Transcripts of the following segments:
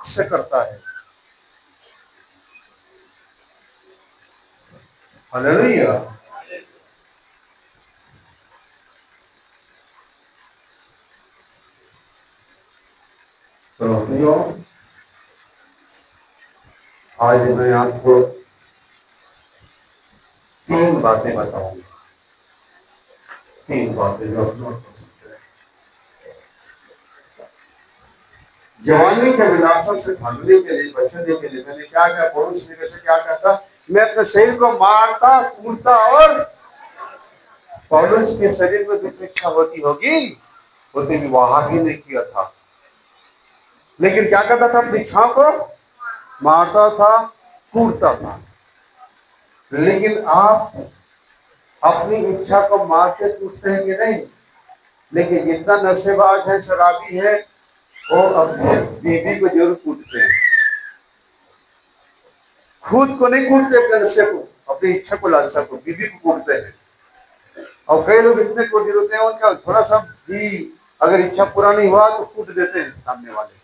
से करता है। हालेलुया। तो आज मैं आपको 3 बातें बताऊंगा, 3 बातें जो आप नोट कर सकते हैं। जवानी के विलासों से भागने के लिए, बचने के लिए मैंने क्या क्या पौलुस ने कैसे क्या करता, मैं अपने शरीर को मारता कूटता। और पौलुस के शरीर में जो इच्छा होती होगी उसने विवाह भी नहीं किया था, लेकिन क्या करता था, अपनी इच्छाओं को मारता था, कूटता था। लेकिन आप अपनी इच्छा को मारते कूटते हैं कि नहीं? लेकिन जितना नशेबाज है, शराबी है, वो अपनी बीवी को जरूर कूटते हैं। खुद को नहीं कूटते, अपने नशे को, अपनी इच्छा को, लालसा को, बीवी को कूटते हैं। और कई लोग इतने क्रोधित होते हैं, उनका थोड़ा सा भी अगर इच्छा पूरा नहीं हुआ तो कूट देते हैं सामने वाले को।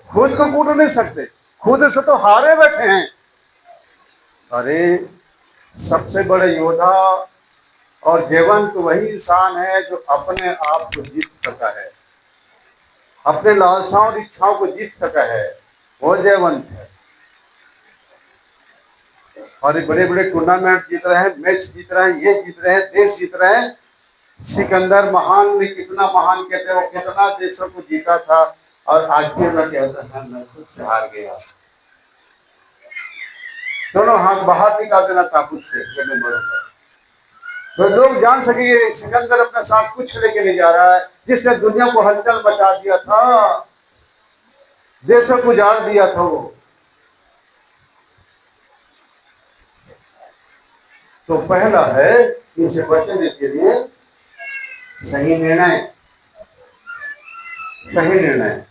खुद को कूट नहीं सकते, खुद से तो हारे बैठे हैं। अरे सबसे बड़े योद्धा और जयवंत वही इंसान है जो अपने आप को जीत सका है, अपने लालसाओं और इच्छाओं को जीत सका है, वो जयवंत है। और ये बड़े बड़े टूर्नामेंट जीत रहे हैं, मैच जीत रहे हैं, ये जीत रहे हैं, देश जीत रहे हैं। सिकंदर महान ने कितना महान कहते हैं, वो कितना देशों को जीता था, और आज भी मैं कहता था मैं खुद से हार गया। दोनों हाथ बाहर निकाल देना ताबूत से जब मैं मरूंगा, तो लोग जान सकेंगे सिकंदर अपने साथ कुछ लेके नहीं जा रहा है, जिसने दुनिया को हलचल मचा दिया था, देशों को उजाड़ दिया था वो। तो पहला है इनसे बचने के लिए सही निर्णय, सही निर्णय।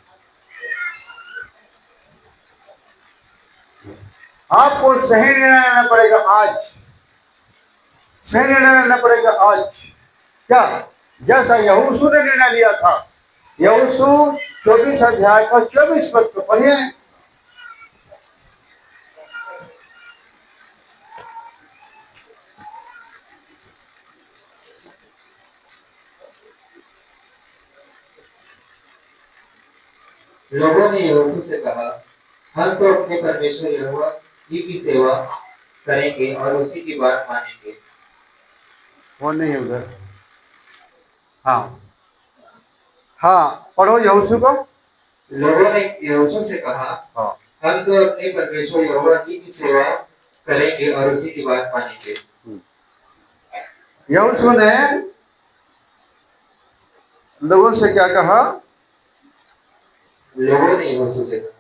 आपको सही निर्णय लेना पड़ेगा आज, सही निर्णय लेना पड़ेगा आज। क्या? जैसा यहोशू ने निर्णय लिया था। यहोशू 24 अध्याय का 24 पद को पढ़िए। लोगों ने यहोशू से कहा, हम तो अपने परमेश्वर यहोवा ही की सेवा करेंगे और उसी की बात मानेंगे। वो नहीं है उधर। हाँ हाँ, पढ़ो यहोशू को। लोगों ने यहोशू से कहा, हाँ, हम तो अपने परमेश्वर यहोवा ही की सेवा करेंगे और उसी की बात मानेंगे। यहोशू ने लोगों से क्या कहा? लोगों ने यहोशू से कहा,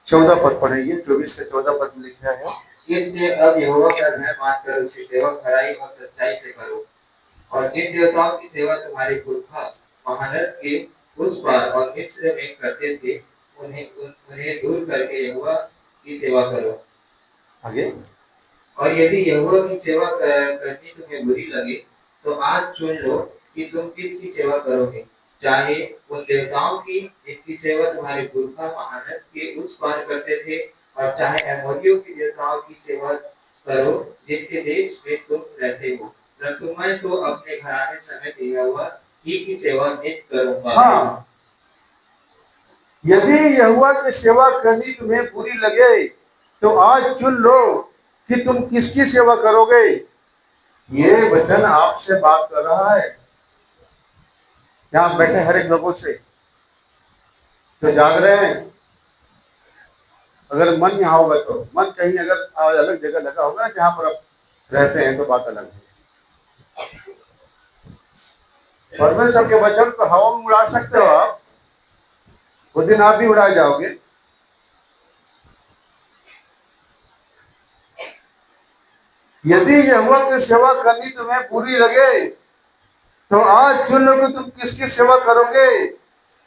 14 पद पढ़ेंगे, 24 के 14 पद में लिखा है, इसलिए अब यहोवा का भय मानकर उसकी सेवा खराई और सच्चाई से करो, और जिन देवताओं की सेवा तुम्हारे पुरखा महानद के उस पार और मिस्र में करते थे, उन्हें दूर करके यहोवा की सेवा करो। आगे, और यदि यहोवा की सेवा करनी तुम्हें बुरी लगे, तो आज चुन लो कि तुम किसकी सेवा करोगे, चाहे उन देवताओं की जिनकी सेवा तुम्हारे पुरखा महानद के उस पार करते थे, और चाहे अमोरियों की देवताओं की सेवा करो जिनके देश में तुम रहते हो, परंतु मैं तो अपने घराने समेत यहोवा ही की सेवा नित करूंगा। हाँ, यदि यहोवा की सेवा करनी तुम्हें बुरी लगे तो आज चुन लो कि तुम किसकी सेवा करोगे। ये वचन आपसे बात कर रहा है, यहां बैठे हर एक लोगों से जो जाग रहे हैं। अगर मन यहाँ होगा तो, मन कहीं अगर अलग जगह लगा होगा ना जहां पर आप रहते हैं, तो बात अलग है। परमेश्वर के वचन को हवा में उड़ा सकते हो आप, उस दिन आप भी उड़ाए जाओगे। यदि यहोवा की सेवा करनी तुम्हें बुरी लगे तो आज चुन लो कि तुम किसकी सेवा करोगे।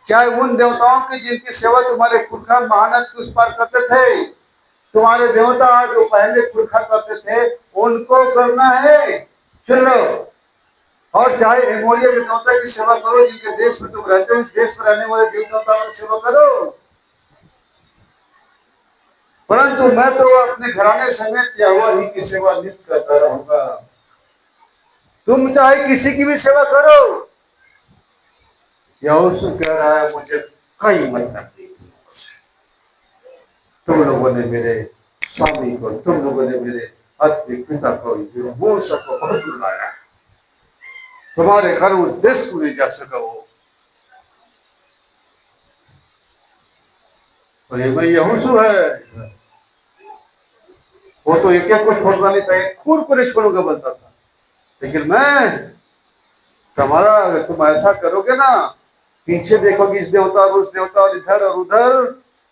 चाहे उन देवताओं की जिनकी सेवा तुम्हारे पुरखा महानद के उस पार करते थे, तुम्हारे देवता जो पहले पुरखा करते थे उनको करना है, चुन लो। और चाहे एमोरिया के देवता की सेवा करो जिनके देश में तुम रहते हो, उस देश में रहने वाले देव देवताओं की सेवा करो। परंतु मैं तो अपने घराने समेत यहोवा ही की सेवा नित्य करता रहूंगा। तुम चाहे किसी की भी सेवा करो। यहोशू कह रहा है मुझे कई मतलब नहीं, तुम लोगों ने मेरे स्वामी को, तुम लोगों ने मेरे आत्मिक पिता को, मूसा को बहुत बुलाया है। तुम्हारे घर उद्देश्य को नहीं जा सका वो। तो ये भाई यहोशू है, वो तो एक एक को छोड़ना नहीं था, एक खूर को नहीं छोड़ूंगा बोलता था। लेकिन मैं तुम्हारा, अगर तुम ऐसा करोगे ना, पीछे देखोगे इस देवता और उस देवता और इधर और उधर,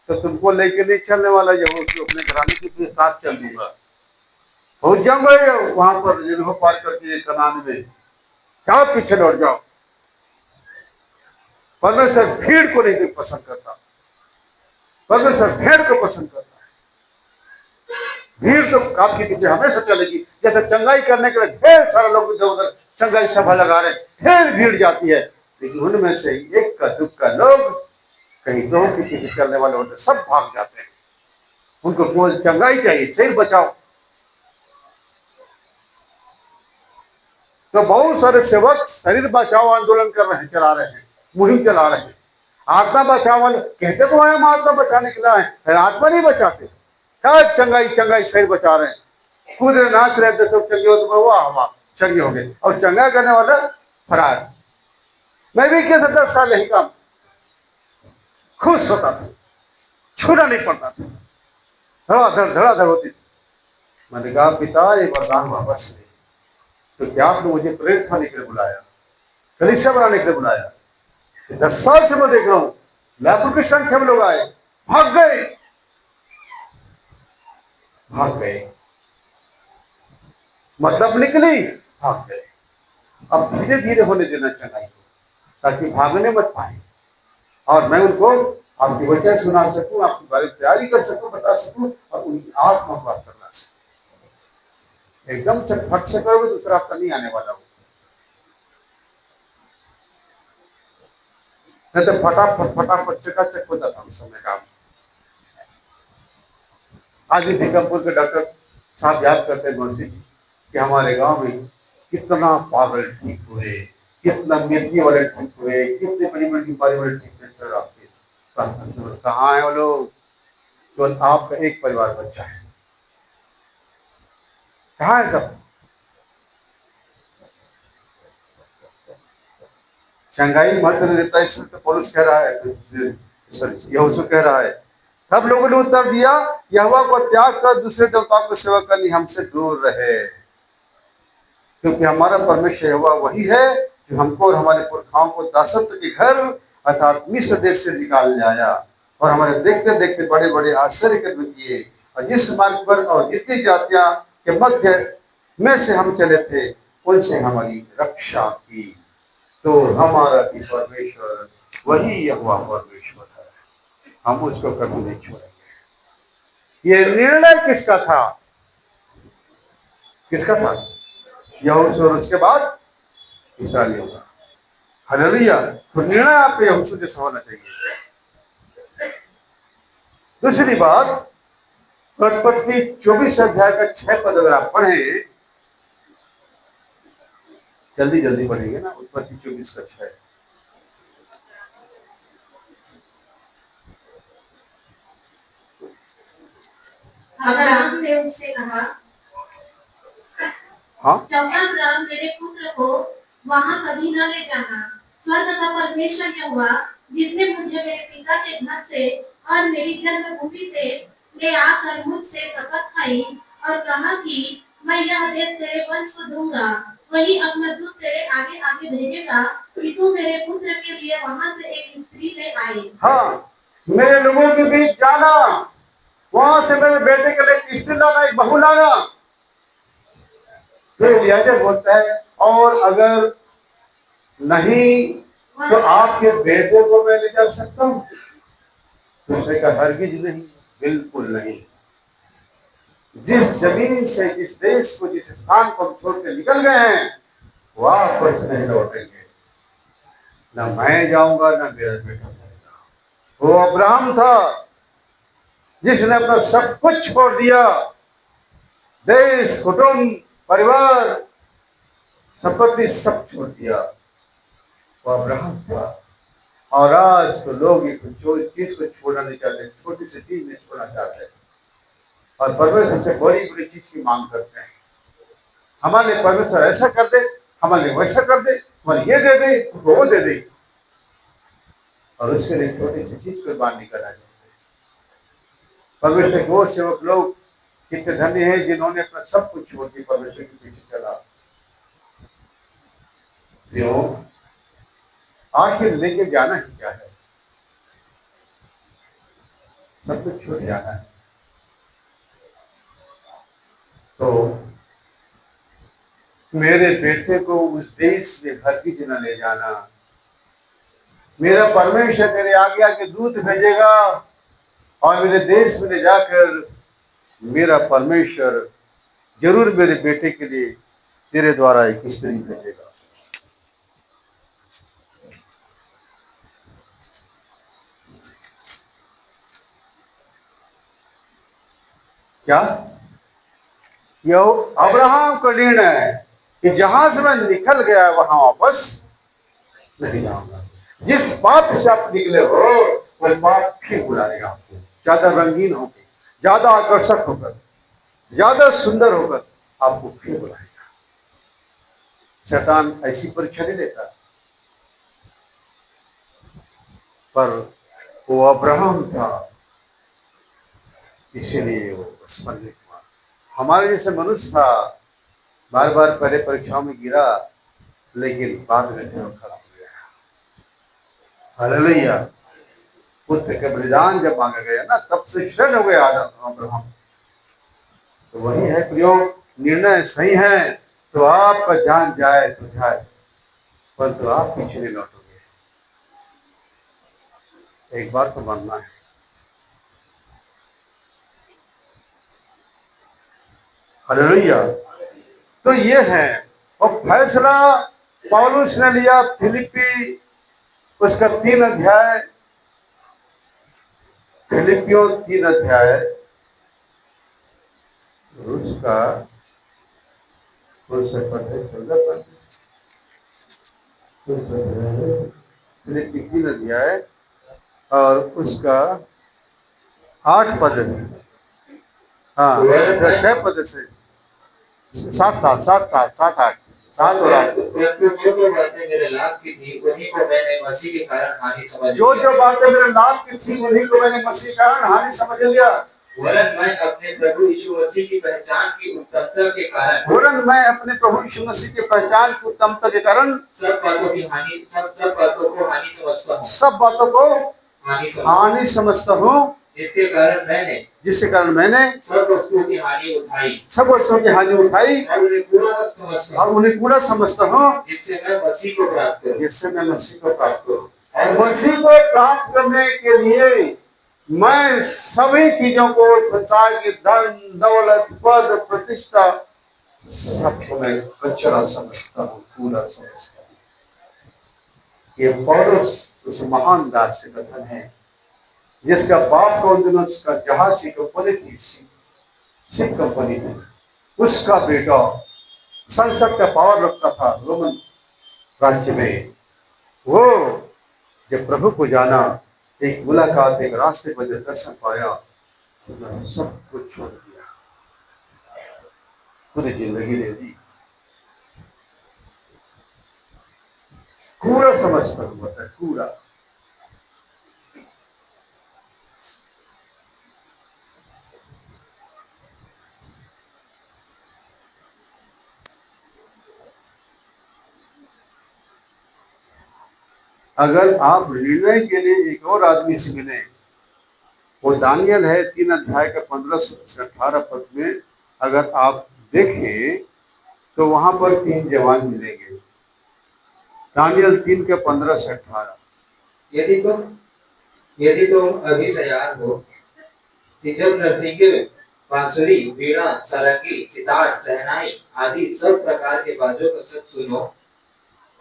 तो तुमको लेके नहीं चलने वाला यहोशू, अपने घराने के साथ चल दूंगा। पहुंच जाऊंगा वहां पर यरीहो पार करके कनान में, क्या पीछे लौट जाओ। परमेश्वर भीड़ को नहीं पसंद करता, परमेश्वर भेड़ को पसंद करता है। भीड़ तो आपके पीछे हमेशा चलेगी। जैसे चंगाई करने के लिए ढेर सारे लोग उधर चंगाई सभा लगा रहे, ढेर भीड़ जाती है, लेकिन उनमें से एक का दुख का लोग कहीं दो के पीछे चलने वाले होते सब भाग जाते हैं। उनको केवल चंगाई चाहिए, शरीर बचाओ। तो बहुत सारे सेवक शरीर बचाओ आंदोलन कर रहे हैं, चला रहे हैं, मुहिम चला रहे हैं। आत्मा बचाओ वाले कहते तो हम आत्मा बचाने के लिए आए, फिर आत्मा नहीं बचाते। क्या चंगाई चंगाई शरीर बचा रहे हैं, कूद रहे नाच रहे, सब चंगे हो तो वाह वाह चंगे हो गए, और चंगा करने वाला फरार। मैं भी किया था 10 साल यही काम, खुश होता था, छूना नहीं पड़ता था, धड़ाधड़ होती थी। मैंने कहा पिता ये वरदान वापस ले। तो क्या आपने मुझे प्रेरित होने के लिए बुलाया, कलीसिया बनाने के लिए बुलाया? 10 साल से मैं देख रहा हूं लाखों की संख्या में लोग आए, भाग गए, भाग गए, मतलब निकली, भाग गए। अब धीरे धीरे होने देना चंगाई को, ताकि भागने मत पाए, और मैं उनको आपके वचन सुना सकूं, आपकी बारे में तैयारी कर सकूं, बता सकूं, और उनकी आत्मा को आप करना सकूं। एकदम से फट से करोगे दूसरा आपका नहीं आने वाला हो, नहीं तो फटाफट फटाफट चकाचक होता था उस समय काम। आज भी भीकमपुर के डॉक्टर साहब याद करते मौसी कि हमारे गांव में कितना पागल ठीक हुए, कितना मिर्गी वाले ठीक हुए, कितने बड़ी बड़ी बीमारी वाले ठीक हुए। सर आपके कहाँ है वो लोग? केवल आपका एक परिवार बच्चा है, कहाँ है सब? चंगाई मर्द ने देता है, इसमें तो पौलुस कह रहा है, यहोशू कह रहा है। तब लोगों ने उत्तर दिया, यहोवा को त्याग कर दूसरे देवताओं की सेवा करनी हमसे दूर रहे, क्योंकि हमारा परमेश्वर यहोवा वही है जो हमको और हमारे पुरखाओं को दासत्व के घर अर्थात मिस्र देश से निकाल ले आया, और हमारे देखते देखते बड़े बड़े आश्चर्य कर्म किए, और जिस मार्ग पर और जितनी जातियां के मध्य में से हम चले थे उनसे हमारी रक्षा की। तो हमारा भी परमेश्वर वही यहोवा परमेश्वर है, हम उसको कभी नहीं छोड़ेंगे। ये निर्णय किसका था? किसका था? यहोशू और उसके बाद इस्राएलियों का। हालेलुया। तो निर्णय आपको यहोशू जैसा होना चाहिए। दूसरी बात, उत्पत्ति 24 अध्याय का 6 पद अगर आप पढ़े, जल्दी जल्दी पढ़ेंगे ना, उत्पत्ति 24 का 6। अब्राहम ने उससे कहा, हाँ, 14 साल मेरे पुत्र को वहां कभी न ले जाना। स्वर्ग का परमेश्वर यहोवा जिसने मुझे मेरे पिता के घर से और मेरी जन्मभूमि से ले आकर मुझसे शपथ खाई और कहा कि मैं यह देश तेरे वंश को दूंगा, वही अपना दूत तेरे आगे आगे भेजेगा कि तू मेरे पुत्र के लिए वहां से एक स्त्री ले आए। हाँ, मेरे लोगों के बीच जाना, वहां से मेरे बेटे के लिए एक स्त्री लाना, एक बहू लाना। तो एलियाजर बोलता है, और अगर नहीं तो आपके बेटे को मैं ले जा सकता हूँ? तो उसने कहा हरगिज नहीं, बिल्कुल नहीं। जिस जमीन से, जिस देश को, जिस स्थान को हम छोड़ के निकल गए हैं, वापस नहीं लौटेंगे। ना मैं जाऊंगा, ना मेरा बेटा जाएगा। वो अब्राहम था जिसने अपना सब कुछ छोड़ दिया, देश, कुटुंब, परिवार, संपत्ति सब छोड़ दिया। वो अब्राहम था। और आज तो लोग एक चीज को छोड़ना नहीं चाहते, छोटी सी चीज नहीं छोड़ना चाहते, और परमेश्वर से बड़ी बड़ी चीज की मांग करते हैं। हमारे लिए परमेश्वर ऐसा कर दे, हमारे लिए वैसा कर दे, हमारे ये दे दे, वो दे दे, और उसके लिए छोटी सी चीज को मान नहीं करना चाहते। परमेश्वर के वो सेवक लोग कितने धन्य हैं जिन्होंने अपना सब कुछ छोड़ के परमेश्वर के पीछे चला। क्यों? आखिर लेके जाना ही क्या है? सब कुछ छोड़ जाना है। तो मेरे बेटे को उस देश में हरगिज न ले जाना। मेरा परमेश्वर तेरे आगे आके दूत भेजेगा और मेरे देश में ले जाकर मेरा परमेश्वर जरूर मेरे बेटे के लिए तेरे द्वारा एक स्त्री भेजेगा। क्या? यह अब्राहम का निर्णय है कि जहां से मैं निकल गया वहां वापस नहीं जाऊंगा। जिस बात से आप निकले हो वह बात फिर बुलाएगा आपको, ज्यादा रंगीन होकर, ज्यादा आकर्षक होकर, ज्यादा सुंदर होकर आपको फिर बुलाएगा। शैतान ऐसी परीक्षा नहीं लेता, पर वो अब्राहम था, इसीलिए वो असफल नहीं हुआ। हमारे जैसे मनुष्य था, बार बार पहले परीक्षाओं में गिरा, लेकिन बाद में खड़ा हो गया। हालेलुया। पुत्र के बलिदान जब मांगा गया ना, तब से शरण हो गया अब्राहम। तो वही है प्रियो, निर्णय सही है तो आपका जान जाए तो जाए, परंतु आप पीछे नहीं लौटोगे। एक बात तो मानना है। हालेलुया। तो ये है, और फैसला पौलुस ने लिया। फिलिप्पी उसका 3 अध्याय, फिलिपियों 3 अध्याय, उसका कौन सा पद है? 14 पद। फिलिप्पी 3 अध्याय और उसका 8 पद, हाँ 6 पद से 7 7 7 7 7 8 7 और 8। जो बातें मेरे लाभ की थी उन्हीं को मैंने मसीह के कारण हानि समझ जो बातें मेरे लाभ की थी उन्हीं को मैंने मसीह के कारण हानि समझ लिया। वरन मैं अपने प्रभु यीशु मसीह की पहचान की उत्तमता के कारण, वरन मैं अपने प्रभु यीशु मसीह की पहचान की उत्तमता के कारण सब बातों को हानि समझता हूँ। सब बातों को हानि समझता हूँ, जिसके कारण मैंने सब वस्तुओं की हानि उठाई और उन्हें पूरा समझता हूँ, जिससे मैं मसीह को प्राप्त करूँ। और मसीह को प्राप्त करने के लिए मैं सभी चीजों को, संसार की धन दौलत पद प्रतिष्ठा, सबको मैं कचरा समझता हूँ, पूरा समझता हूँ। ये पौलुस उस महान दास के कथन है जिसका बाप को उन दिनों उसका जहाज की कंपनी थी, सिप कंपनी थी। उसका बेटा संसद का पावर रखता था रोमन राज्य में। वो जब प्रभु को जाना, एक मुलाकात, एक रास्ते पर जब दर्शन पाया, सब कुछ छोड़ दिया, पूरी जिंदगी दे दी। कूड़ा समझता हुआ था, कूड़ा। अगर आप निर्णय के लिए एक और आदमी से मिले, वो दानियल है 3 अध्याय का 15 से 18 पद में। अगर आप देखें तो वहां पर 3 जवान मिलेंगे। दानियल 3 के 15 से 18। यदि तुम अभी तैयार हो कि जब नरसिंगे, बांसुरी, वीणा, सारंगी, सितार, शहनाई आदि सब प्रकार के बाजों का शब्द सुनो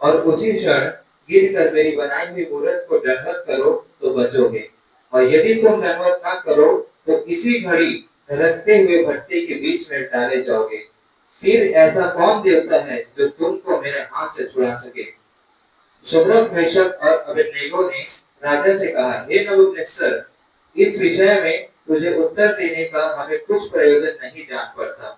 और उसी क्षण गिर कर मेरी बनाई हुई मूर्त को दंडवत करो तो बचोगे। और यदि तुम दंडवत ना करो तो इसी घड़ी धड़कते हुए भट्टे के बीच में डाले जाओगे। फिर ऐसा कौन देवता है जो तुमको मेरे हाथ से छुड़ा सके? शद्रक, मेशक और अबेदनेगो ने राजा से कहा, हे नबूकदनेस्सर, इस विषय में तुझे उत्तर देने का हमें कुछ प्रयोजन नहीं जान पड़ता।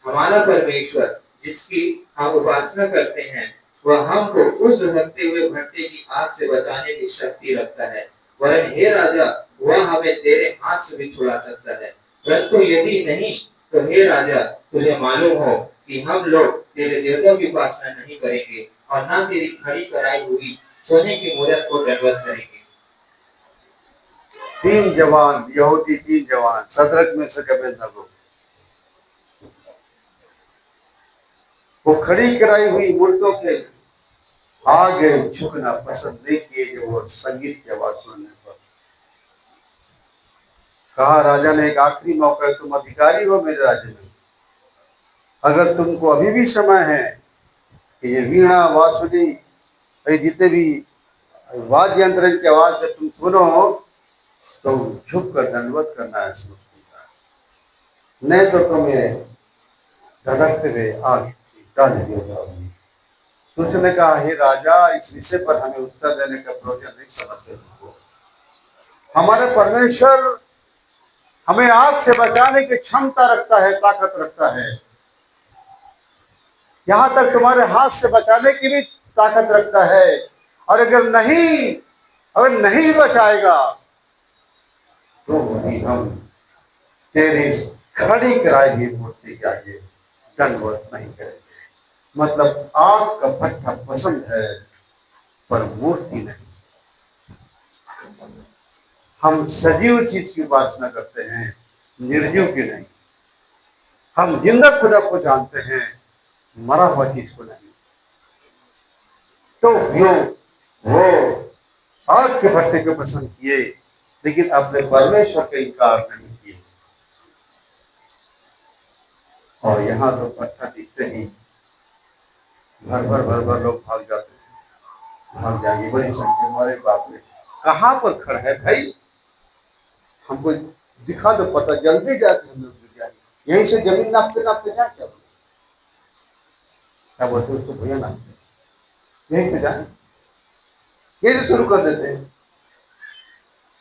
हमारा परमेश्वर जिसकी हम उपासना करते हैं वह हमको उस धधकते हुए भट्टे की आग से बचाने की शक्ति रखता है। वरन हे राजा, वह हमें तेरे हाथ से भी छुड़ा सकता है। परंतु यदि नहीं तो हे राजा, तुझे मालूम हो कि हम लोग तेरे देवताओं की उपासना नहीं करेंगे और ना तेरी खड़ी कराई हुई सोने की मूर्त को दंडवत करेंगे। 3 जवान यहूदी, 3 जवान सदरक में से अबेदनगो, वो खड़ी कराई हुई मूर्तों के आगे झुकना पसंद नहीं किए जो वो संगीत की आवाज सुनने पर। कहा राजा ने, एक आखिरी मौका है, तुम अधिकारी हो मेरे राज्य में, अगर तुमको अभी भी समय है कि ये वीणा, बांसुरी, ये जितने भी वाद्य यंत्र की आवाज जब तुम सुनो तो झुक कर दंडवत करना है इस मूर्ति का, नहीं तो तुम्हें धधकते हुए आग डाल दिया जाओगे। तो उसने कहा, हे राजा, इस विषय पर हमें उत्तर देने का प्रयोजन नहीं समझते तुमको। हमारे परमेश्वर हमें आग से बचाने की क्षमता रखता है, ताकत रखता है, यहां तक तुम्हारे हाथ से बचाने की भी ताकत रखता है। और अगर नहीं बचाएगा तो भी हम तेरी इस खड़ी कराई हुई मूर्ति के आगे दंडवत नहीं करेंगे। मतलब आग का भट्ठा पसंद है पर मूर्ति नहीं। हम सजीव चीज की उपासना करते हैं, निर्जीव की नहीं। हम जिंदा खुदा को जानते हैं, मरा हुआ चीज को नहीं। तो वो आग के भट्टे को पसंद किए लेकिन अपने परमेश्वर का इनकार नहीं किए। और यहाँ तो भट्टा दिखते ही भर लोग भाग जाते हैं, भाग जाएंगे बड़ी संख्या। हमारे बाप ने कहाँ पर खड़ा है भाई, हमको दिखा दो, पता जल्दी जाके हम लोग गिर जाएंगे। यहीं से जमीन नापते नापते जाए, क्या बोलते उसको भैया नापते, यहीं से जाए, यहीं से शुरू कर देते हैं।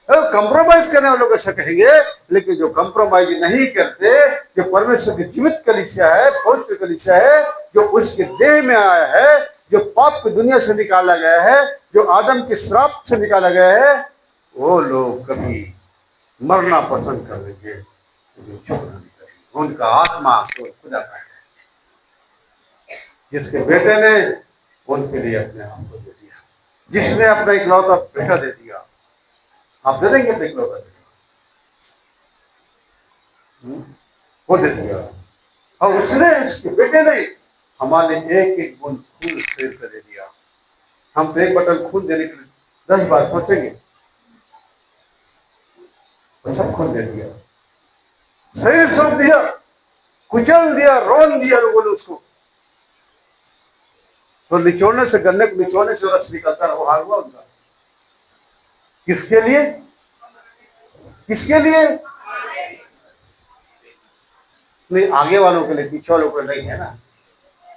कंप्रोमाइज करने वालों को ऐसा कहेंगे, लेकिन जो कंप्रोमाइज नहीं करते, जो परमेश्वर की जीवित कलीसिया है, पवित्र कलीसिया है, जो उसके देह में आया है, जो पाप की दुनिया से निकाला गया है, जो आदम के श्राप से निकाला गया है, वो लोग कभी मरना पसंद कर लेंगे, चुप नहीं करेंगे। उनका आत्मा तो खुदा का है, जिसके बेटे ने उनके लिए अपने आप को दे दिया, जिसने अपना इकलौता बेटा दे दिया। आप दे देंगे अपने इकलौता बेटा? वो दे दिया। और उसने, उसके बेटे ने हमारे एक एक बूंद खून खरीद कर दे दिया। हम तो एक बटन खून देने के लिए 10 बार सोचेंगे, वो सब खून दे दिया, शरीर सौंप दिया, कुचल दिया, रोन दिया लोगों ने उसको। तो निचोड़ने से, गन्ने को निचोड़ने से रस निकलता, वो हाल हुआ उनका। किसके लिए? किसके लिए? नहीं, आगे वालों के लिए, पीछे वालों को नहीं है ना।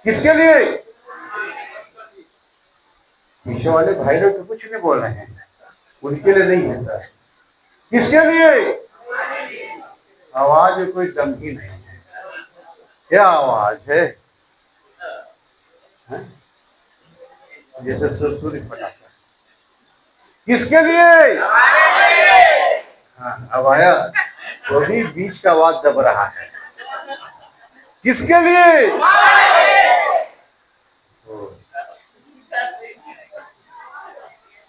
किसके लिए? पीछे वाले भाई लोग तो कुछ नहीं बोल रहे हैं, उनके लिए नहीं है सर। किसके लिए? आवाज में कोई दम ही नहीं है। क्या आवाज है? जैसे सुरसुरी पटाखा। किसके लिए? हाँ, अब आया, तो भी बीच का आवाज दब रहा है। किसके लिए?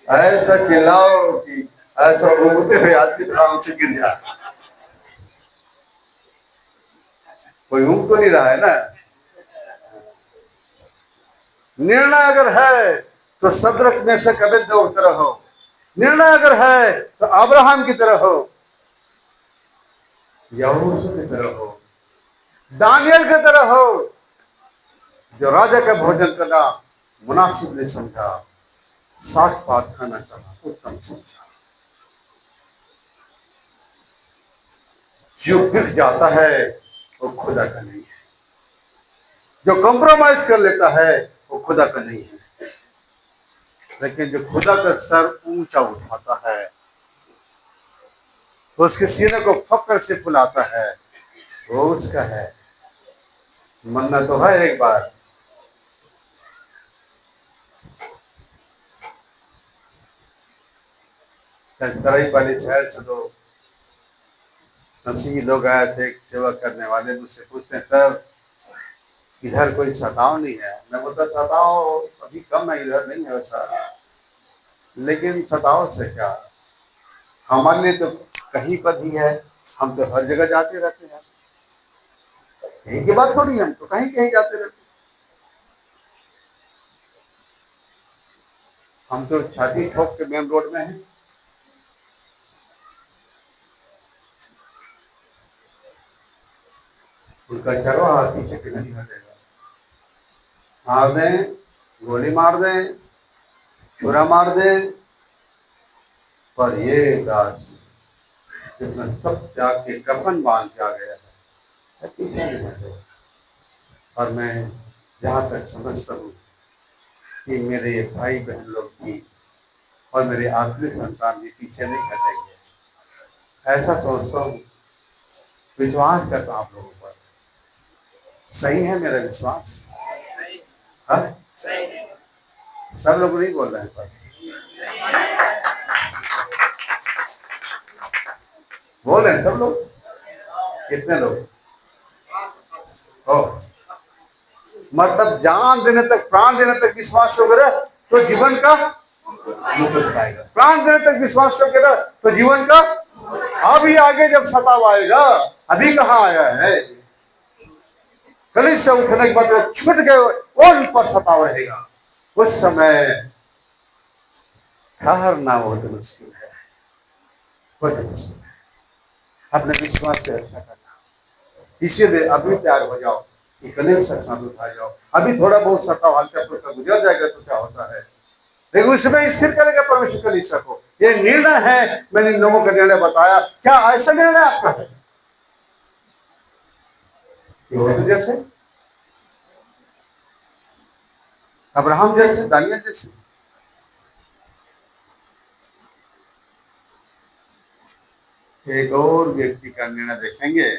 ऐसा खिलाओ कि ऐसा घूमते हुए आदमी आराम से गिर जाए। कोई ऊँग तो नहीं रहा है ना। निर्णय अगर है तो सदरक में से अबेदनगो की तरह हो, निर्णय अगर है तो अब्राहम की तरह हो, यहोशू की तरह हो, दानियल की तरह हो, जो राजा का भोजन करना मुनासिब नहीं समझा, साग पात खाना चाहा, उत्तम समझा। जो बिक जाता है वो खुदा का नहीं है, जो कॉम्प्रोमाइज कर लेता है वो खुदा का नहीं है, लेकिन जो खुदा का सर ऊंचा उठाता है, वो उसके सीने को फक्र से फुलाता है, वो उसका है। मन्ना तो है एक बार, तराई वाले शहर से दो मसीही लोग आए थे, एक सेवा करने वाले, मुझसे पूछते हैं सर इधर कोई सताव नहीं है। मैं बोलता सताव अभी कम है, इधर नहीं है वैसा, लेकिन सताव से क्या, हमारे लिए तो कहीं पर भी है, हम तो हर जगह जाते रहते हैं, यही की बात थोड़ी है, हम तो कहीं कहीं जाते रहते हैं। हम तो छाती ठोक के मेन रोड में हैं। उनका चरवाहा पीछे के नहीं हटेगा, मार दें, गोली मार दें, छुरा मार दें, पर ये दास जितना सब त्याग के कफन बांध के आ गया है, पीछे नहीं हटेगा। और मैं जहाँ तक समझता हूँ कि मेरे ये भाई बहन लोग भी और मेरे आखिरी संतान भी पीछे नहीं हटेंगे, ऐसा सोचता हूँ। विश्वास करता हूँ आप लोगों पर, सही है मेरा विश्वास? हाँ, सब लोग नहीं बोल रहे हैं पर बोल रहे हैं सब लोग, कितने लोग हो? मतलब जान देने तक, प्राण देने तक विश्वास से होगा तो जीवन का पाएगा, प्राण देने तक विश्वास से होगा तो जीवन का। अभी आगे जब सताव आएगा, अभी कहाँ आया है, कलीस से उठने के बाद छूट गए उन पर सताव रहेगा, उस समय ठहरना बहुत मुश्किल है, बहुत मुश्किल है। अपने विश्वास से रक्षा करना, इसीलिए अभी तैयार हो जाओ कि कलीस से साथ उठा जाओ। अभी थोड़ा बहुत सताव हल्का फुल्का गुजर जाएगा तो क्या होता है, लेकिन उसमें स्थिर करेगा परमेश्वर कलीसिया को। ये निर्णय है, मैंने इन लोगों का निर्णय बताया, क्या ऐसा निर्णय आपका है? जैसे अब्राहम जैसे, दानियल जैसे, एक और व्यक्ति का निर्णय देखेंगे,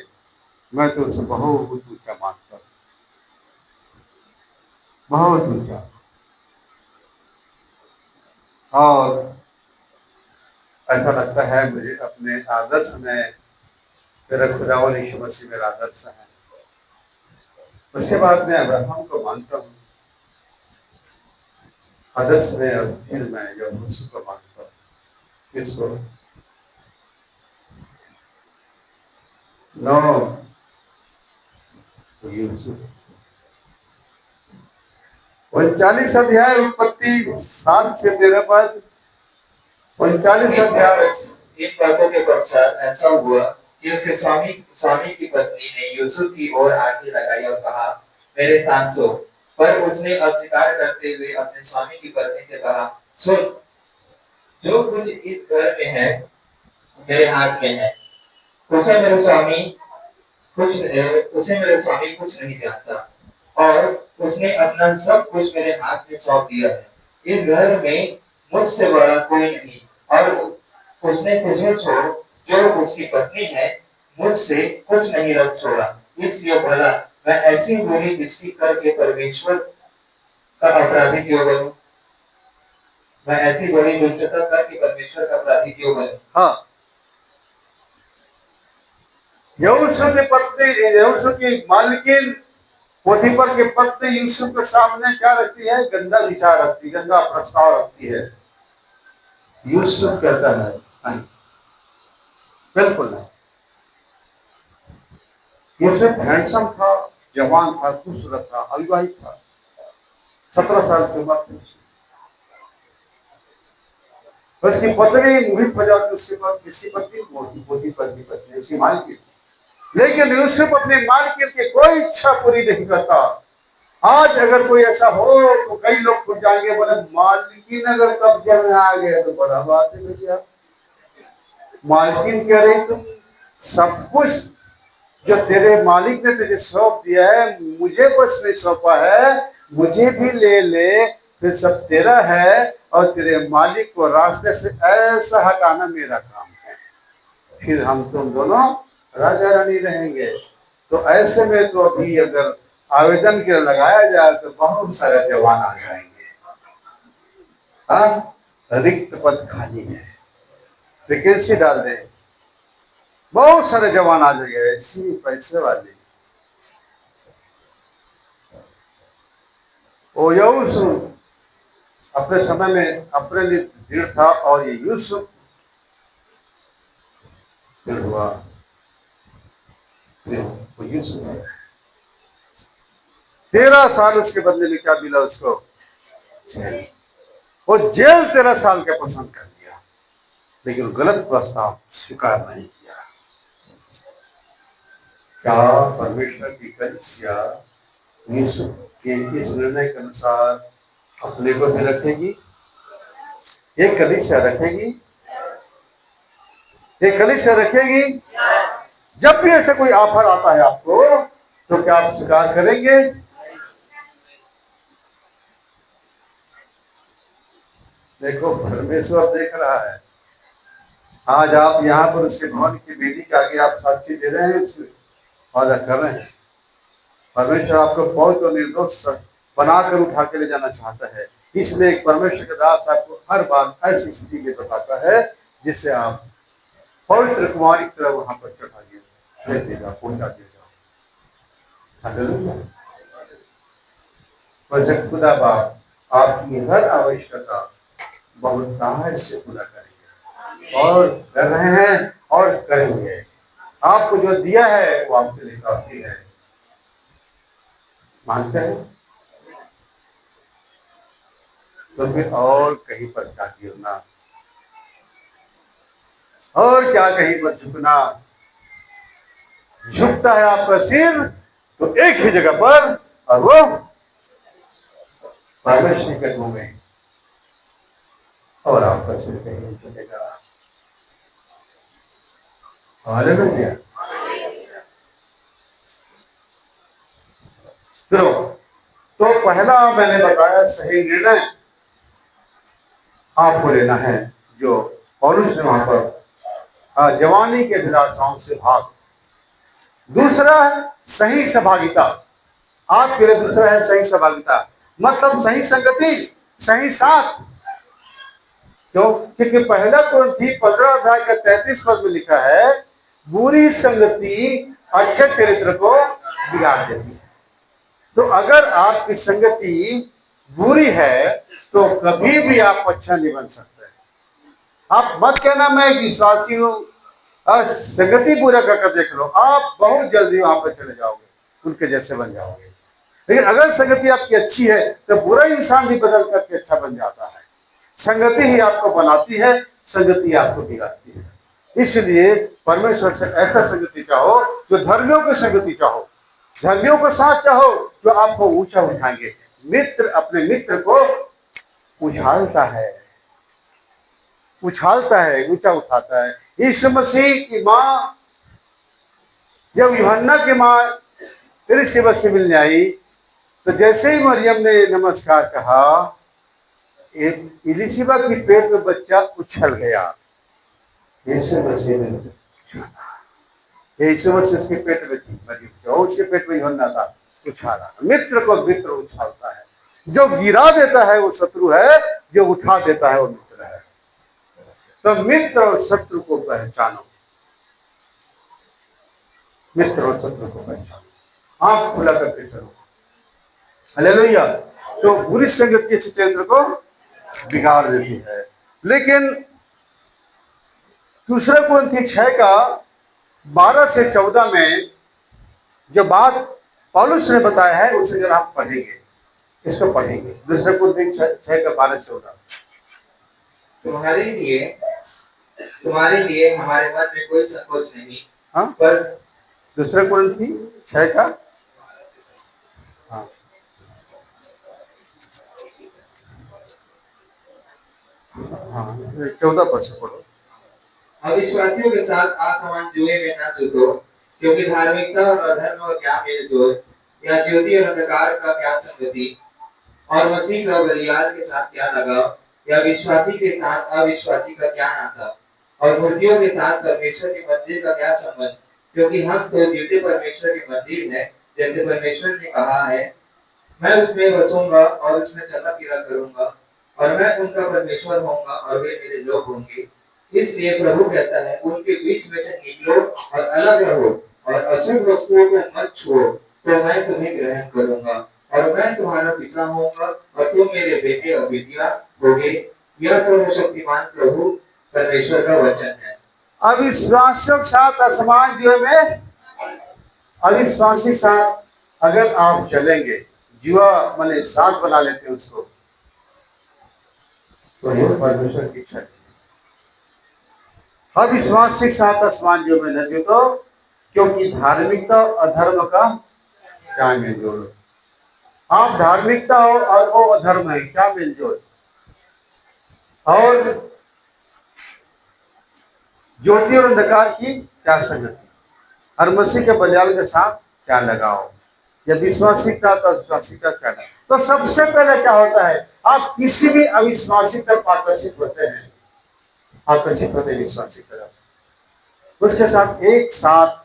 मैं तो उसे बहुत ऊंचा मानता हूँ, बहुत ऊंचा। और ऐसा लगता है मुझे अपने आदर्श में मेरा खुदावंद यीशु मसीह मेरा आदर्श है। उसके बाद मैं अब्राहम को मानता हूँ आदर्श में, और फिर मैं यहोशू को मानता हूँ। किसको? नो, यूसुफ। 39 अध्याय उत्पत्ति 7 से 13 पद, 39 अध्याय। इन बातों के पश्चात ऐसा हुआ कि उसके स्वामी स्वामी की पत्नी ने यूसुफ की ओर आंखें लगाई और कहा, मेरे सांसों। पर उसने अस्वीकार करते हुए अपने स्वामी की पत्नी से कहा, सुन, जो कुछ इस घर में है मेरे हाथ में है, उसे मेरे स्वामी कुछ नहीं जानता, और उसने अपना सब कुछ मेरे हाथ में सौंप दिया है। इस घर में मुझसे बड़ा कोई नहीं, और उसने तुझे छोड़, जो उसकी पत्नी है, मुझसे कुछ नहीं रख छोड़ा। इसलिए भला मैं ऐसी बुरी दृष्टि करके परमेश्वर का अपराधी क्यों बनूं? मैं ऐसी बड़ी दुष्टता करके परमेश्वर का अपराधी क्यों बनूं? हाँ, यहोशू की मालकिन पोतीफर की पत्नी यूसुफ के सामने क्या रखती है? गंदा विचार रखती है, गंदा प्रस्ताव रखती है। यूसुफ कहता है नहीं, बिल्कुल नहीं। यूसुफ हैंडसम था, जवान था, खूबसूरत था, अविवाहित था, 17 साल की उम्र थी उसकी। उसकी पत्नी मोहित हो जाती, उसके बाद किसकी पत्नी? मोदी पर की पत्नी, उसकी मालकिन। लेकिन यूसुफ अपने मालकिन की कोई इच्छा पूरी नहीं करता। आज अगर कोई ऐसा हो तो कई लोग खुद जाएंगे, बोले मालकिन अगर कब्जे में आ गए तो बड़ा बात है भैया। मालकिन कह रही तुम सब कुछ जो तेरे मालिक ने तुझे सौंप दिया है, मुझे बस नहीं सौंपा है, मुझे भी ले ले, फिर सब तेरा है, और तेरे मालिक को रास्ते से ऐसा हटाना मेरा काम है, फिर हम तुम दोनों राजा रानी रहेंगे। तो ऐसे में तो अभी अगर आवेदन के लगाया जाए तो बहुत सारे जवान आ जाएंगे। हाँ, रिक्त पद खाली है, वैकेंसी डाल दे, बहुत सारे जवान आ जाएंगे, इसी पैसे वाले। ओ यूसुफ अपने समय में अपने लिए दृढ़ था, और ये यूसुफ फिर हुआ, फिर वो यूसुफ है। 13 साल उसके बदले में क्या मिला उसको? जेल। वो जेल 13 साल का पसंद कर लिया, लेकिन गलत प्रस्ताव स्वीकार नहीं किया। क्या परमेश्वर की कलीसिया यूसुफ के इस निर्णय के अनुसार अपने को भी रखेगी? एक कलीसिया रखेगी, एक कलीसिया रखेगी। जब भी ऐसा कोई ऑफर आता है आपको, तो क्या आप स्वीकार करेंगे? देखो, परमेश्वर देख रहा है। आज आप यहाँ पर उसके भवन की वेदी के आगे आप साक्षी दे रहे हैं, उसके वादा कर रहे हैं। परमेश्वर आपको बहुत और निर्दोष बनाकर उठा के ले जाना चाहता है, इसलिए परमेश्वर के दास आपको हर बार ऐसी स्थिति में बताता है जिससे आप पवित्र कुमारी की तरह वहां पर चढ़ा दिया, पहुंचा दिया। वैसे खुदा बाप आपकी हर आवश्यकता बहुत दाहत से पूरा करेंगे, और कर रहे हैं और करेंगे। आपको जो दिया है वो आपके लिए काफी है। मानते हैं? तो फिर और कहीं पर क्या गिरना, और क्या कहीं पर झुकना? झुकता है आपका सिर तो एक ही जगह पर, और वो परमेश्वर के कदमों में, और आपका सिर कहीं नहीं झुकेगा। हालेलुया। तो पहला मैंने बताया सही निर्णय आपको लेना है, जो पौलुस ने वहां पर जवानी के अभिलाषाओं से भाग। दूसरा है सही सहभागिता। आपके लिए दूसरा है सही सहभागिता, मतलब सही संगति, सही साथ। क्यों? क्योंकि पहला कुरिन्थी 15 अध्याय का 33 पद में लिखा है, बुरी संगति अच्छे चरित्र को बिगाड़ देती है। तो अगर आपकी संगति बुरी है तो कभी भी आप अच्छा नहीं बन सकते। आप मत कहना मैं विश्वासी हूं, संगति पूरा करके देख लो, आप बहुत जल्दी वहां पर चले जाओगे, उनके जैसे बन जाओगे। लेकिन अगर संगति आपकी अच्छी है तो बुरा इंसान भी बदल करके अच्छा बन जाता है। संगति ही आपको बनाती है, संगति आपको बिगाड़ती है। इसलिए परमेश्वर से ऐसा संगति चाहो, जो धर्मियों की संगति चाहो, धर्मियों को साथ चाहो जो आपको ऊंचा उठाएंगे। मित्र अपने मित्र को उछालता है, ऊंचा उठाता है। यीशु मसीह की माँ, जब यूहन्ना की माँ इलिशिबा से मिलने आई, तो जैसे ही मरियम ने नमस्कार कहा, इलिशिबा की पेट में बच्चा उछल गया। यीशु मसीह ने यीशु मसीह उसके पेट में थी, मरियम उसके पेट में यूहन्ना था, उछाला। मित्र को मित्र उछालता है। जो गिरा देता है वो शत्रु है, जो उठा देता है वो मित्र है। तो मित्र और शत्रु को पहचानो, मित्र और शत्रु को पहचानो, आंख खुला करके चलो। हालेलुया। तो बुरी संगति अच्छे चरित्र को बिगाड़ देती है। लेकिन दूसरा कुरिन्थी 6 का 12 से 14 में जो बात पौलुस ने बताया है, उसे अगर आप पढ़ेंगे इसको पढ़ेंगे। दूसरे कुरिन्थियों 6:12-14। तुम्हारे लिए हमारे मन में कोई संकोच नहीं, हाँ, पर दूसरे कुरिन्थियों 6 का, हाँ, हाँ, 14 से पढ़ो। अविश्वासियों के साथ असमान जुए में न जूतो, क्योंकि धार्मिकता और अधर्म का क्या मेल जोल, या ज्योति और अंधकार का क्या संगति, और मसीह का बलियाल के साथ क्या लगाव, या विश्वासी के साथ अविश्वासी का क्या नाता, और मूर्तियों के साथ परमेश्वर के मंदिर का क्या संबंध, क्योंकि हम तो जीवते परमेश्वर के मंदिर हैं, जैसे परमेश्वर ने कहा है, मैं उसमें बसूंगा और उसमें चला फिरा करूंगा, और मैं उनका परमेश्वर होऊंगा और वे मेरे लोग होंगे। इसलिए प्रभु कहता है, उनके बीच में से निकलो और अलग रहो, और अशुद्ध वस्तुओं को मत छुओ, तो मैं तुम्हें ग्रहण करूंगा, और मैं तुम्हारा पिता होऊंगा और तुम मेरे बेटे और बेटियां होगे। यह सर्वशक्तिमान प्रभु परमेश्वर का वचन है। अविश्वासियों के साथ असमान जुए में, अविश्वासी साथ अगर आप चलेंगे, जुआ माने साथ बना लेते हैं उसको, तो ये परमेश्वर की इच्छा नहीं। अविश्वासी के साथ असमान जुए में न जुटो, क्योंकि धार्मिकता अधर्म का क्या मेल जोल। आप धार्मिकता हो और वो अधर्म है, क्या मेल जोल। और ज्योति और अंधकार की क्या संगति, और मसीह के बलियाल के साथ क्या लगाओ, या विश्वासी का तो अविश्वासी का क्या लगाओ। तो सबसे पहले क्या होता है, आप किसी भी अविश्वासी तरफ आकर्षित होते हैं, आकर्षित होते हैं विश्वासी तरफ, उसके साथ एक साथ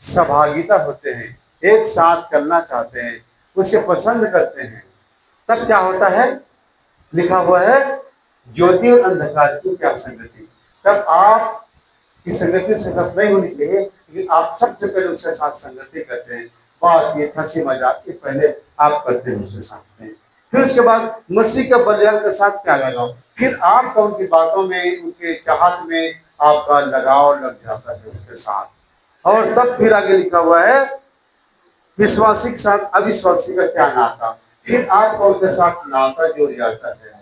सहभागिता होते हैं, एक साथ चलना चाहते हैं, उसे पसंद करते हैं, तब क्या होता है, लिखा हुआ है ज्योति और अंधकार की क्या संगति। तब आप की संगति से सब नहीं होनी चाहिए, लेकिन आप सबसे पहले उसके साथ संगति करते हैं, बात ये हंसी मजाक ये पहले आप करते हैं उसके साथ में। फिर उसके बाद मसीह के बलिदान के साथ क्या लगाओ, फिर आपका उनकी बातों में, उनके चाहत में आपका लगाव लग जाता है उसके साथ। और तब फिर आगे लिखा हुआ है विश्वासी के साथ अविश्वासी का क्या नाता, फिर आपका उनके साथ नाता जुड़ जाता है।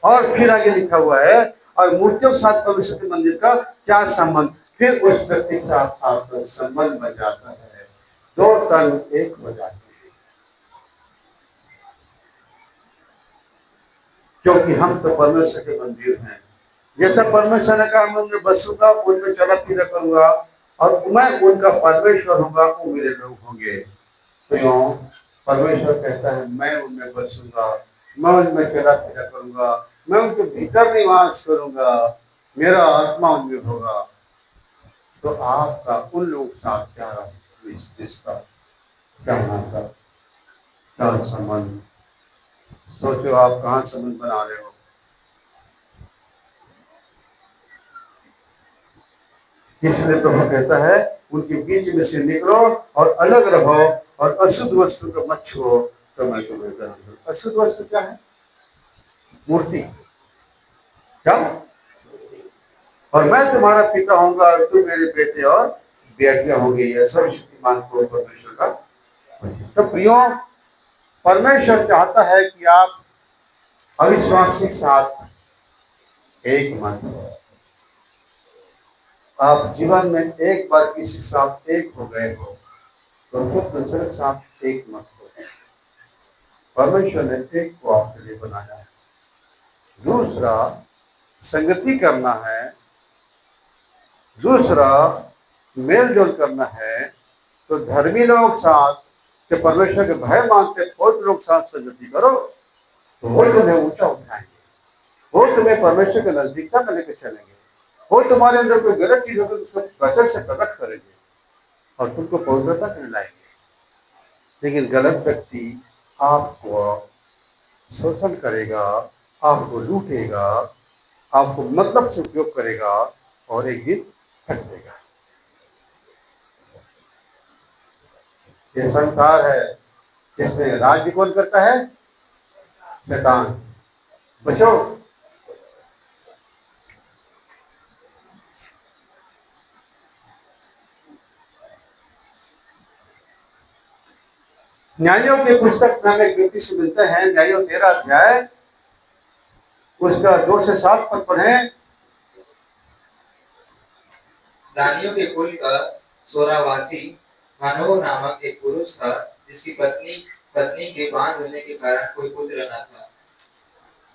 और फिर आगे लिखा हुआ है और मूर्तियों के साथ परमेश्वर के मंदिर का क्या संबंध, फिर उस व्यक्ति के साथ आपका संबंध बन जाता है, दो तन एक हो जाते हैं। क्योंकि हम तो परमेश्वर के मंदिर हैं, जैसा परमेश्वर ने कहा मैं उनमें बसूंगा, उनमें चला फिरा करूंगा, और मैं उनका परमेश्वर होगा, वो मेरे लोग होंगे। तो परमेश्वर कहता है मैं उनमें बसूंगा, मैं उनमें चला फिरा करूंगा, मैं उनके भीतर निवास करूंगा, मेरा आत्मा उनमें होगा। तो आपका उन लोगों के साथ क्या रिश्ता, क्या नाता, क्या संबंध, सोचो आप कहाँ संबंध बना रहे हो। इसलिए प्रभु कहता है उनके बीच में से निकलो और अलग रहो, और अशुद्ध वस्तु को मत छुओ, तो मैं तुम्हें ग्रहण करूंगा। अशुद्ध वस्तु क्या है, मूर्ति, क्या, और मैं तुम्हारा पिता होऊंगा और तुम मेरे बेटे और बेटियां होंगे। यह सर्वशक्तिमान को परमेश्वर का। तो प्रियो, परमेश्वर चाहता है कि आप अविश्वासी साथ एक मन हो। आप जीवन में एक बार किसी साथ एक हो गए हो, तो फिर दूसरे साथ एक मत हो। परमेश्वर ने एक को आपके लिए बनाया है। दूसरा, संगति करना है, दूसरा मेल जोल करना है, तो धर्मी लोग साथ के परमेश्वर के भय मानते बहुत लोग साथ संगति करो, तो वो तुम्हें ऊंचा उठाएंगे, वो तुम्हें परमेश्वर के नजदीकता में लेकर चलेंगे, वो तुम्हारे अंदर कोई गलत चीज होगी उसको वचन से प्रकट करेंगे और तुमको पवित्रता में लाएंगे। लेकिन गलत व्यक्ति आपको शोषण करेगा, आपको लूटेगा, आपको मतलब से उपयोग करेगा और एक दिन हट देगा। ये संसार है, इसमें राज्य कौन करता है, शैतान। बचो। न्यायों की पुस्तक में हमें एक व्यक्ति से मिलते हैं, न्यायों 13 अध्याय उसका 2 से 7 पद पढ़ें। दानियों के कुल का सोरावासी मानव नामक एक पुरुष था, जिसकी पत्नी पत्नी के बांझ होने के कारण कोई पुत्र न था।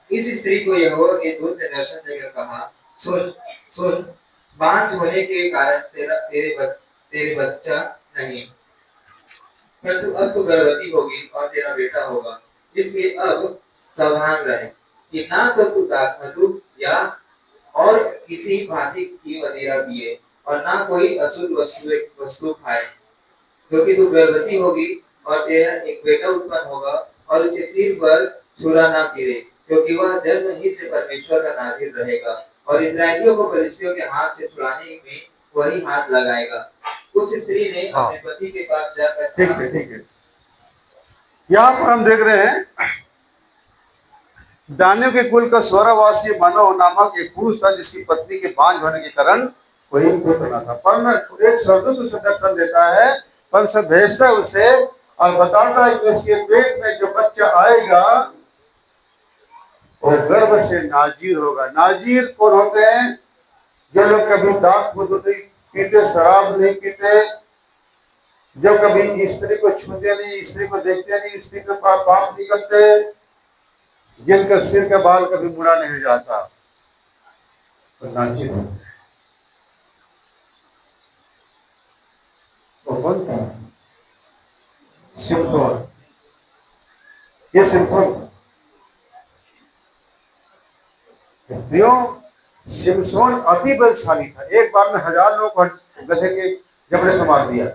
इस स्त्री को यहोवा के दूत ने दर्शन देकर कहा, सुन सुन, बांझ होने के कारण तेरे बच्चा नहीं, परंतु अब तू गर्भवती होगी और तेरा बेटा होगा। इसलिए अब सावधान रहे कि ना तो तू दाखमधु या और किसी भांति की मदिरा पिए, और ना कोई अशुद्ध वस्तु खाए, क्योंकि तू गर्भवती होगी और तेरा एक बेटा उत्पन्न होगा, और उसे सिर पर छुरा ना गिरे, क्योंकि वह जन्म ही से परमेश्वर का नाज़ीर रहेगा, और इस्राएलियों को फलिश्तियों के हाथ से छुड़ाने में वही हाथ लगाएगा। उस स्त्री ने अपने पति के पास जाकर ठीक है। यहाँ पर हम देख रहे हैं दानियों के कुल का सोरावासी मानव नामक एक पुरुष था, जिसकी पत्नी के बांझ होने के कारण कोई पुत्र न था। पर एक स्वर्गदूत उसे दर्शन देता है, पर सब भेजता है उसे और बताता है कि उसके पेट में जो बच्चा आएगा वो गर्भ से नाजीर होगा। नाजीर कौन होते हैं? जो लोग कभी दाखमधु नहीं पीते, शराब नहीं पीते, जो कभी स्त्री को छूते नहीं, स्त्री को देखते नहीं, स्त्री के पाप नहीं करते, जिनका सिर का बाल कभी मुड़ा नहीं जाता, तो नाजीर होते हैं। वो कौन था? सिमसोन। ये सिमसोन प्रियो, सिमसोन अति बलशाली था। एक बार में 1000 लोग को गधे के जबड़े से मार दिया।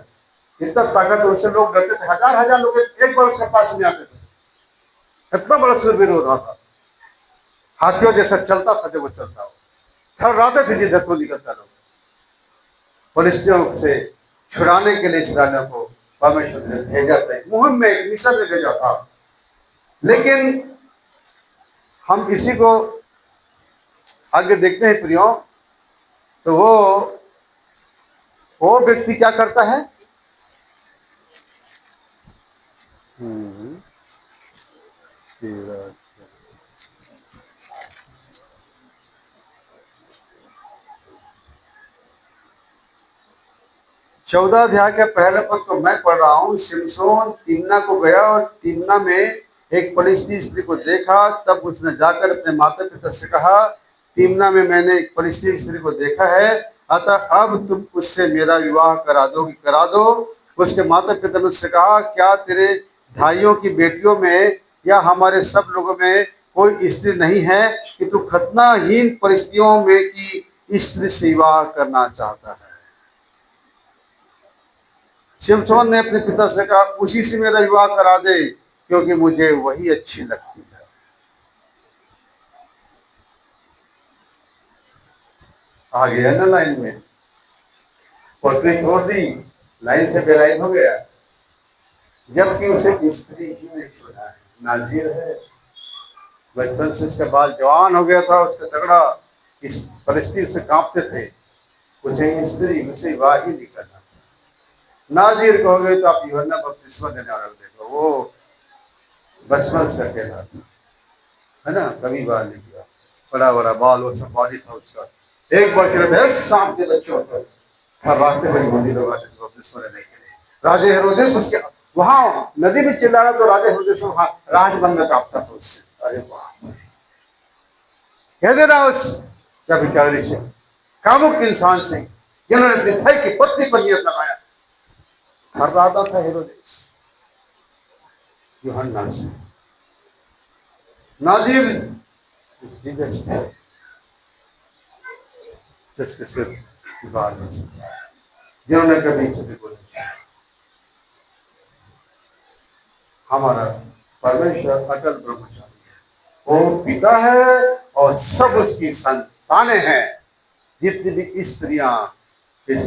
इतना ताकत उससे लोग डरते थे, हजार लोग एक बार उसके पास में आते थे। इतना बड़ा सूरवीर होता था, हाथियों जैसा चलता था जब वो चलता हो, थर्राते थे जिधर को निकलता लोग। फलिश्तियों से छुड़ाने के लिए इस्राएलियों को परमेश्वर ने भेजा था, मुहिम में एक मिशन में भेजा था। लेकिन हम इसी को आगे देखते हैं प्रियो, तो वो व्यक्ति क्या करता है? 14 अध्याय के पहले पद को मैं पढ़ रहा हूँ। सिमसोन तिम्ना को गया और तिम्ना में एक फलिश्ती स्त्री को देखा। तब उसने जाकर अपने माता पिता से कहा, तिम्ना में मैंने एक फलिश्ती स्त्री को देखा है, अतः अब तुम उससे मेरा विवाह करा दो। उसके माता पिता ने उससे कहा, क्या तेरे भाइयों की बेटियों में या हमारे सब लोगों में कोई स्त्री नहीं है कि तू खतनाहीन परिस्थितियों में की स्त्री से विवाह करना चाहता है? सिमसोन ने अपने पिता से कहा, उसी से मेरा विवाह करा दे, क्योंकि मुझे वही अच्छी लगती है। आ गया ना लाइन में, पोट्री छोड़ दी, लाइन से बेलाइन हो गया, जबकि उसे स्त्री ही नहीं छोड़ा है, नाजीर है। बचपन से उसका बाल जवान हो गया था, उसका तगड़ा इस परिस्थिति से कांपते थे। उसे स्त्री उसे विवाह ही नहीं करना। नाजीर कहोगे तो आप यूहन्ना बपतिस्मा देने वाला देखो, वो बचपन से अकेला था, है ना, कभी बाल नहीं किया, बड़ा बाल वो सब बॉडी था उसका। एक बार के सांप के बच्चों पर थर्राते बड़ी बूंदी लोग आते थे बपतिस्मा लेने के लिए। राजे हेरोदेस उसके वहां नदी में चिल्ला रहा, तो राजे हेरोदेस वहां राजबन में कांपता था उससे। अरे वाह, कह देना उस क्या बेचारी से, कामुक इंसान से, जिन्होंने अपने भाई की पत्नी पर नियत लगाया। थर्राता था हेरोदेस यूहन्ना से। नाजीर जीसस थे, जिसके सिर्फ बाल नहीं सकता, जिन्होंने कभी सभी को नहीं छुआ। हमारा परमेश्वर अटल ब्रह्मचारी है, वो पिता है और सब उसकी संतानें हैं। जितनी भी स्त्रियां इस